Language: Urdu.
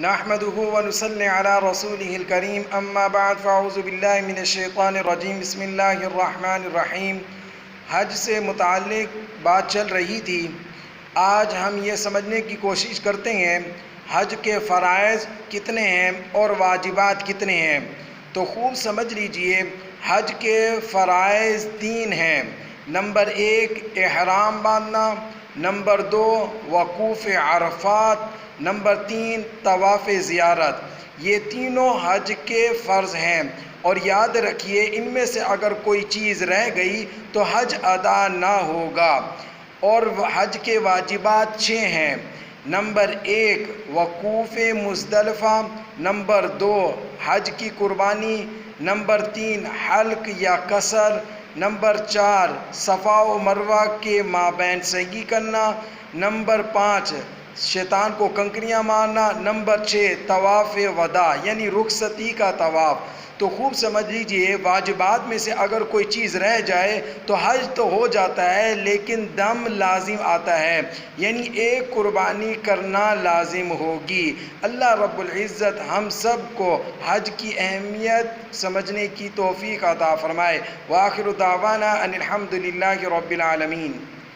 نحمده ونصلي على رسوله الكريم اما بعد فاعوذ باللہ من الشیطان الرجیم بسم اللہ الرحمن الرحیم۔ حج سے متعلق بات چل رہی تھی۔ آج ہم یہ سمجھنے کی کوشش کرتے ہیں حج کے فرائض کتنے ہیں اور واجبات کتنے ہیں۔ تو خوب سمجھ لیجئے، حج کے فرائض 3 ہیں۔ نمبر 1 احرام باندھنا، نمبر 2 وقوف عرفات، نمبر 3 طواف زیارت۔ یہ تینوں حج کے فرض ہیں، اور یاد رکھیے ان میں سے اگر کوئی چیز رہ گئی تو حج ادا نہ ہوگا۔ اور حج کے واجبات 6 ہیں۔ نمبر 1 وقوف مزدلفہ، نمبر 2 حج کی قربانی، نمبر 3 حلق یا قصر، نمبر 4 صفا و مروہ کے مابین سعی کرنا، نمبر 5 شیطان کو کنکریاں مارنا، نمبر 6 طواف وداع یعنی رخصتی کا طواف۔ تو خوب سمجھ لیجئے، واجبات میں سے اگر کوئی چیز رہ جائے تو حج تو ہو جاتا ہے لیکن دم لازم آتا ہے، یعنی ایک قربانی کرنا لازم ہوگی۔ اللہ رب العزت ہم سب کو حج کی اہمیت سمجھنے کی توفیق عطا فرمائے۔ وآخر دعوانا ان الحمد للہ رب العالمین۔